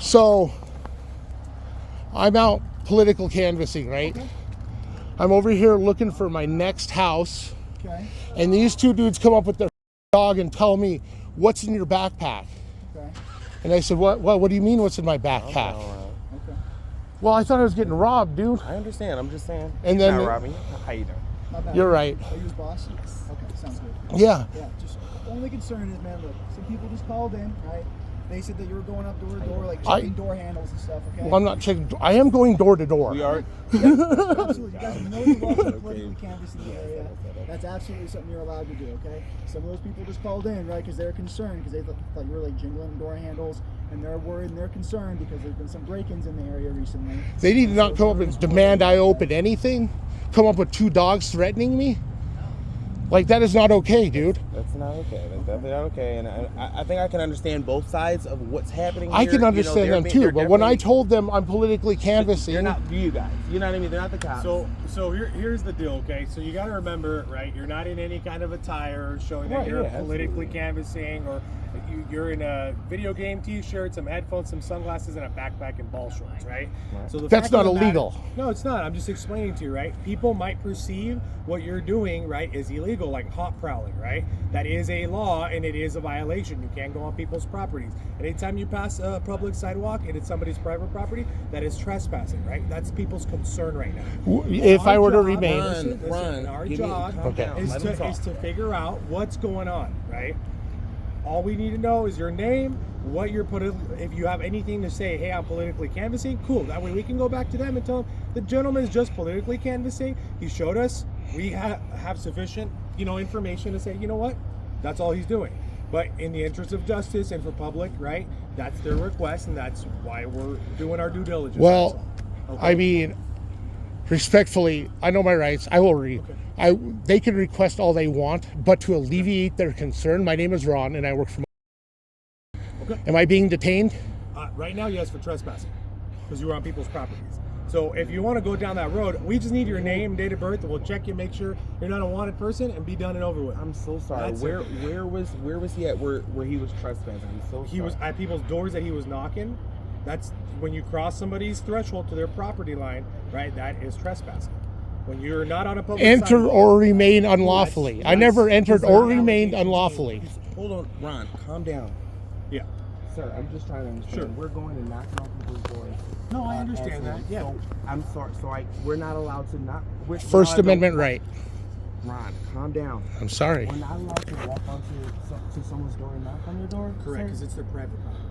So I'm out political canvassing, right? Okay. I'm over here looking for my next house. Okay. And these two dudes come up with their dog and tell me, what's in your backpack? Okay. And I said, what do you mean what's in my backpack? Okay. Well, I thought I was getting robbed, dude. I understand. I'm just saying. And then not robbing you. How you doing? Not bad. You're right. Are you his boss? Yes. Okay, sounds good. Yeah. Yeah, just the only concern is, man, look, some people just called in, right? They said that you were going up door to door, like checking door handles and stuff, okay? Well, I'm not checking. I am going door to door. We are. Yeah, absolutely. You guys know you're welcome to politically canvass in the area. That's absolutely something you're allowed to do, okay? Some of those people just called in, right, because they're concerned, because they thought you were like jingling door handles, and they're worried and they're concerned because there's been some break-ins in the area recently. They need to not come up and demand I open anything. Come up with two dogs threatening me. Like, that is not okay, dude. That's not okay. That's definitely not okay. And I think I can understand both sides of what's happening here. I can understand them too, but when I told them I'm politically canvassing, they're not you guys. You know what I mean? They're not the cops. So here's the deal, okay? So you got to remember, right? You're not in any kind of attire showing that Right, you're yeah, politically absolutely. canvassing, or you're in a video game T-shirt, some headphones, some sunglasses, and a backpack and ball shorts, right? So the That's fact not of the matter- illegal. No, it's not. I'm just explaining to you, right? People might perceive what you're doing, right, is illegal, like hot prowling, right? That is a law and it is a violation. You can't go on people's properties. Anytime you pass a public sidewalk and it's somebody's private property, that is trespassing, right? That's people's concern right now. if I were to Our remain, job- listen, Run. our Give me- job calm down. is Let him talk. to figure out what's going on, right? All we need to know is your name, what you're if you have anything to say, hey, I'm politically canvassing, cool. That way we can go back to them and tell them the gentleman is just politically canvassing. He showed us we have sufficient, information to say, you know what, that's all he's doing. But in the interest of justice and for public, right, that's their request, and that's why we're doing our due diligence. well, that's all. Okay? I mean, respectfully, I know my rights. I will read. They can request all they want, but to alleviate their concern, my name is Ron, and I work for. Okay. Am I being detained? Right now, yes, for trespassing, because you were on people's properties. So if you want to go down that road, we just need your name, date of birth, and we'll check you, make sure you're not a wanted person, and be done and over with. I'm so sorry. That's Where it. was he at? Where he was trespassing? I'm so He was at people's doors that he was knocking. That's when you cross somebody's threshold to their property line, right? That is trespassing. When you're not on a public Enter sidewalk. or remain unlawfully. I never entered these are or remained allegations. unlawfully. Hold on, Ron. Calm down. Yeah. Sir, I'm just trying to understand. Sure. We're going and knocking on people's doors. No, I understand that. Yeah. So, I'm sorry. So we're not allowed to knock. First Amendment right. Ron, calm down. I'm sorry. We're not allowed to walk onto to someone's door and knock on your door. Correct, sir? because it's their private property.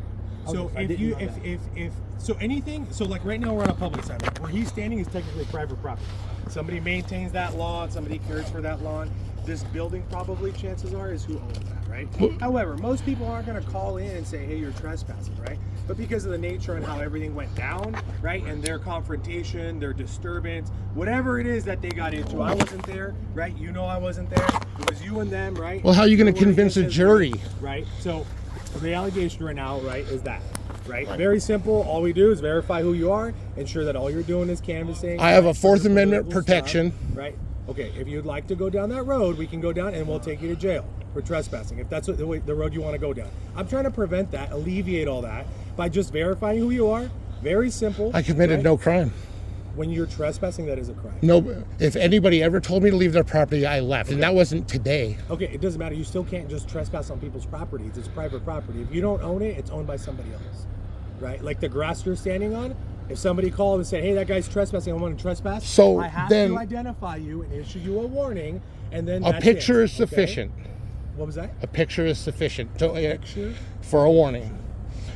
Okay, So I if didn't you know that. if so anything, so like right now we're on a public sidewalk. Where he's standing is technically private property. Somebody maintains that lawn, somebody cares for that lawn. This building probably, chances are, is who owns that, right? However, most people aren't going to call in and say, hey, you're trespassing, right? But because of the nature and how everything went down, right, and their confrontation, their disturbance, whatever it is that they got into, I wasn't there, right? You know I wasn't there. It was you and them, right? Well, how are you going There to were convince a instances, jury? Right? So the allegation right now, right, is that. Right? Very simple. All we do is verify who you are, ensure that all you're doing is canvassing. I have a right, Fourth for Amendment political protection. stuff, right? Okay, if you'd like to go down that road, we can go down and we'll take you to jail for trespassing, if that's the road you want to go down. I'm trying to prevent that, alleviate all that, by just verifying who you are. Very simple. I committed right? no crime. When you're trespassing, that is a crime. No, if anybody ever told me to leave their property, I left, and that wasn't today. Okay, it doesn't matter. You still can't just trespass on people's properties. It's private property. If you don't own it, it's owned by somebody else. Right? Like the grass you're standing on, if somebody called and said, hey, that guy's trespassing, I want to trespass, So I have then- to identify you and issue you a warning, and then A that's picture it, is sufficient. Okay? What was that? A picture is sufficient to, Picture? for a warning.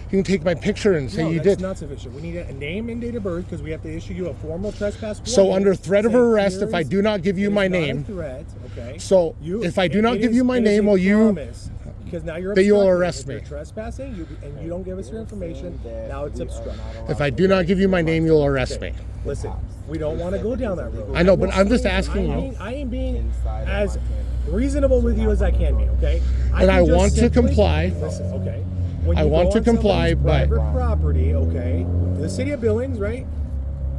You can take my picture and say No, you that's did. not sufficient. We need a name and date of birth because we have to issue you a formal trespass warning. So under threat of saying arrest, if I here's- do not give you it my is not a name, threat, okay? so if I do not give you my name, will you? Promise, because now you're That you'll obstructing. arrest If me. you're trespassing, and you don't give us your information. Now it's obstruction. If I do not give you my name, you'll arrest me. Listen, we don't want to go down that road. I know, but I'm just asking you. I am being as reasonable with you as I can be, okay? And I can just want to simply- comply. Listen, okay? When I you want go to on comply, somebody's but- private property, okay? The city of Billings, right?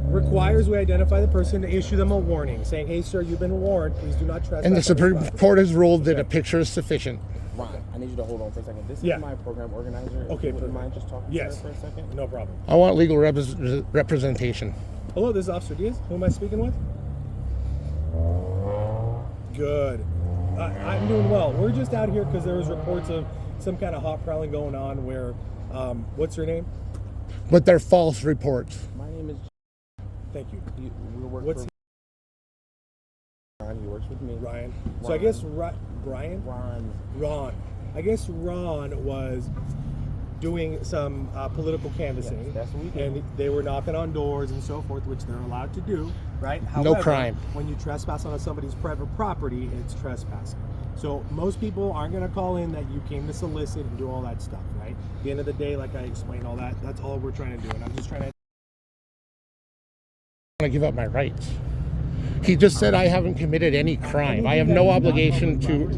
requires we identify the person to issue them a warning, saying, "Hey, sir, you've been warned. Please do not trespass." And the on this Supreme property." Court has ruled that a picture is sufficient. Ron, I need you to hold on for a second. This Yeah. is my program organizer. Okay, If you wouldn't perfect. mind just talking Yes. to her for a second? No problem. I want legal representation. Hello, this is Officer Diaz. Who am I speaking with? Good. I'm doing well. We're just out here because there was reports of some kind of hot prowling going on where, what's your name? But they're false reports. My name is. Thank you. We work What's for Ron. He works with me. Ryan? So I guess Brian? Ron. I guess Ron was doing some political canvassing. Yes, that's what we do. And they were knocking on doors and so forth, which they're allowed to do, right? No crime. When you trespass on somebody's private property, it's trespassing. So most people aren't going to call in that you came to solicit and do all that stuff, right? At the end of the day, like I explained all that, that's all we're trying to do. And I'm just trying to... I give up my rights. He just said I haven't committed any crime. I have no obligation to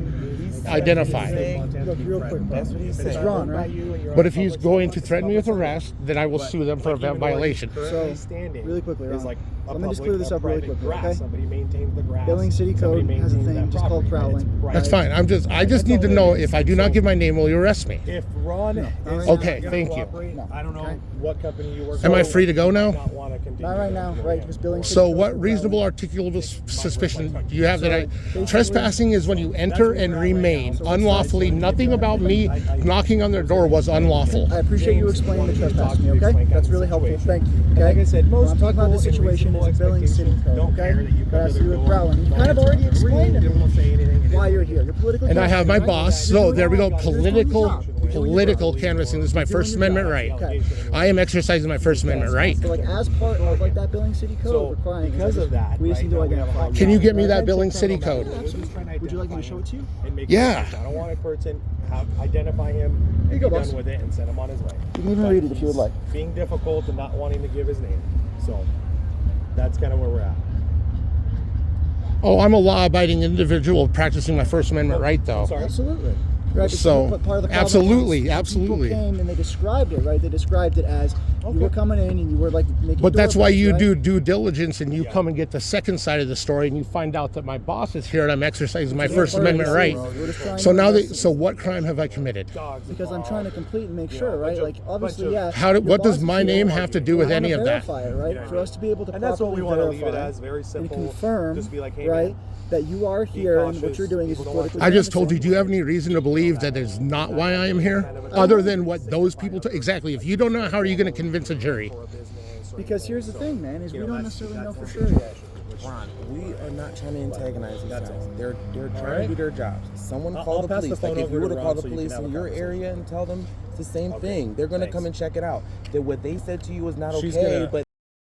identify. Look, real quick, bro. That's what he It's said. Ron, right? But if he's going to threaten me with arrest, then I will sue them for a violation. So, standing really quickly, is Ron. like a Let me just public- clear this a up really private quickly, grass. okay? Somebody maintains the grass. Billings City Somebody Code has a maintains thing that just called property, and it's prowling. That's private. fine. I just need to know if I do not give my name, will you arrest me? If Ron is Okay, not thank you. cooperate, No. I don't know Okay. what company you work for. Am I free to go now? Not want to continue Not right to now, go right? in. Because Billings City So Code's what for reasonable prowling. articulable suspicion do you have that I basically- trespassing is when you enter and remain unlawfully. Nothing about me knocking on their door was unlawful. I appreciate you explaining the trespass to me, okay? That's really helpful. Thank you. Okay? Like I said, most What I'm talking about the people in situation is reasonable Billings City expectations Code, don't okay? care that you come That has to to do their with door, prowling. You don't kind of answer already the explained ring, to they won't say anything, and why it's- you're here. You're politically And I have my canvassing, right? boss. You're So doing there we your go. job. You're doing your job. Political canvassing. This is my First Amendment right. Okay. I am exercising my First Amendment right. So, like, as part of like that Billings City Code So, requiring, because of that, we just right need to now we have a identify. hot Can you get me Right? that Billings City Yeah, Code? absolutely. Would you like me to show it to you? And make Yeah. I don't want a person identify him, Here you and go, be boss. done with it, and send him on his way. You can even But read it if you would he's like. Being difficult and not wanting to give his name. So that's kind of where we're at. Oh, I'm a law-abiding individual practicing my First Amendment right, though. Sorry. Absolutely. Right, but So, part of the problem absolutely, is absolutely. People came and they described it, right? They described it as you were coming in and you were like making. But that's why doorbells, you right? do due diligence and you Yeah. come and get the second side of the story and you find out that my boss is here and I'm exercising my Yeah, First part of Amendment the right. scene, we're just trying So to now investigate. so what crime have I committed? Dogs and Because I'm trying to dogs. complete and make Yeah, sure, a right? bunch of- Like obviously, bunch yeah. of- How your what does boss my is name here. have to do with We any wanna of that? verify it, right? Yeah, For us to be able to And that's what we properly want to leave it verify as, very and simple. confirm, Just be like, hey, right, man, that you are here and what you're doing is People don't want politically. I just told you, canvassing. do you have any reason to believe that is not why I am here? Other than what those people exactly. If you don't know, how are you going to convince a jury? for a business or Because here's the thing, man, is we don't necessarily know for sure yet. Ron, we are not trying to antagonize these That's guys. all. They're trying right. to do their jobs. Someone I'll call the pass the police. phone Like if over you to would have Ron called the so you can police have in a your conversation. area and tell them it's the same Okay. thing. They're gonna Thanks. come and check it out. That what they said to you is not She's okay, gonna but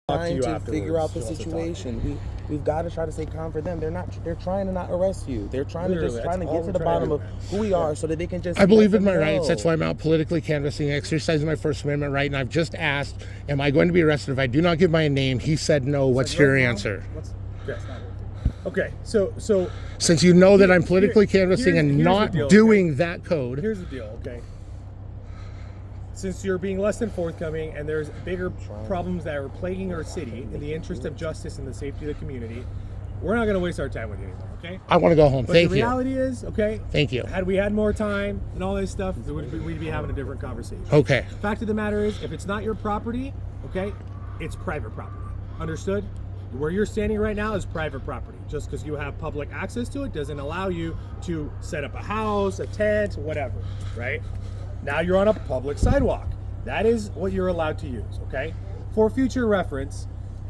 talk to trying you to afterwards. figure out the She wants to talk. situation. We've got to try to stay calm for them. They're trying to not arrest you. They're trying to Literally, just trying to that's get all to the we're trying bottom to of do. who we are so that they can just I believe let in my them rights. That's know. why I'm out politically canvassing, exercising my First Amendment right. And I've just asked, am I going to be arrested if I do not give my name? He said no. What's your answer? Okay, so Since you know that I'm politically Here- canvassing and here's the not deal, doing that code, here's the deal, okay? Since you're being less than forthcoming and there's bigger problems that are plaguing our city in the interest of justice and the safety of the community, we're not going to waste our time with you anymore, okay? I want to go home. But Thank the you. reality is, okay, Thank you. had we had more time and all this stuff, we'd be having a different conversation. Okay. Fact of the matter is, if it's not your property, okay, it's private property. Understood? Where you're standing right now is private property. Just because you have public access to it doesn't allow you to set up a house, a tent, whatever, right? Now you're on a public sidewalk. That is what you're allowed to use, okay? For future reference,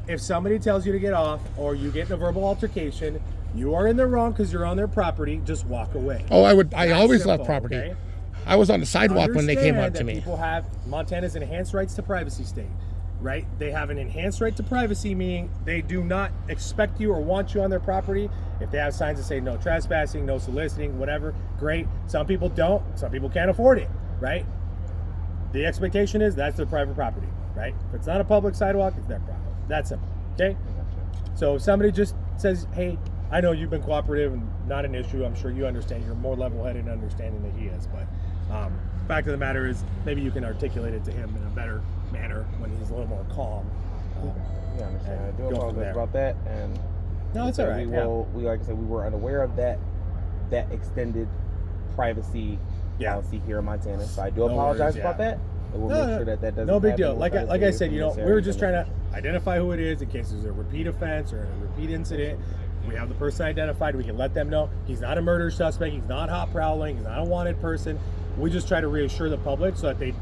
if somebody tells you to get off or you get in a verbal altercation, you are in the wrong because you're on their property, just walk away. Oh, I That's always simple, left property. okay? I was on the sidewalk when they came Understand up to that me. People have Montana's enhanced rights to privacy state, right? They have an enhanced right to privacy, meaning they do not expect you or want you on their property. If they have signs that say no trespassing, no soliciting, whatever, great. Some people don't. Some people can't afford it, right? The expectation is that's their private property, right? If it's not a public sidewalk, it's their problem. That's simple, okay? So if somebody just says, hey, I know you've been cooperative and not an issue. I'm sure you understand. You're more level-headed and understanding than he is. But fact of the matter is, maybe you can articulate it to him in a better manner when he's a little more calm. We understand. I do Go from apologize there. about that, and No, it's all right. We like I said, we were unaware of that extended privacy policy here in Montana. So I do apologize about that. And we'll make sure that doesn't. No big happen. deal. We'll Like try to I stay said, from you know, this we were area just and trying to identify who it is in case there's a repeat offense or a repeat incident. We have the person identified. We can let them know he's not a murder suspect. He's not hot prowling. He's not a wanted person. We just try to reassure the public so that they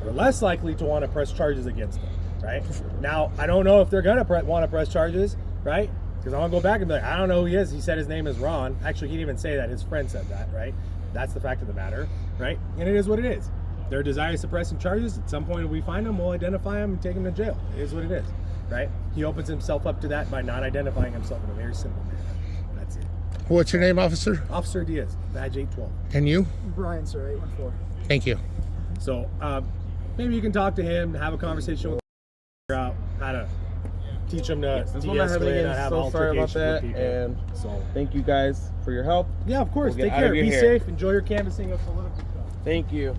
are less likely to want to press charges against him. Right now, I don't know if they're gonna want to press charges. Right. Because I'm gonna go back and be like, I don't know who he is. He said his name is Ron. Actually, he didn't even say that. His friend said that. Right. That's the fact of the matter. Right. And it is what it is. Their desire suppressing charges. At some point, if we find him, we'll identify him and take him to jail. It is what it is. Right. He opens himself up to that by not identifying himself in a very simple manner. That's it. What's your name, officer? Officer Diaz, badge 812. And you? Brian, sir, 814. Thank you. So maybe you can talk to him, have a conversation with him, figure out how to teach him to This will not happen de-escalate, again. not have So sorry about altercations with that, people. and So thank you guys for your help. yeah, of course. We'll get Take out of care. your Be hair. safe. Enjoy your canvassing of political stuff. Thank you.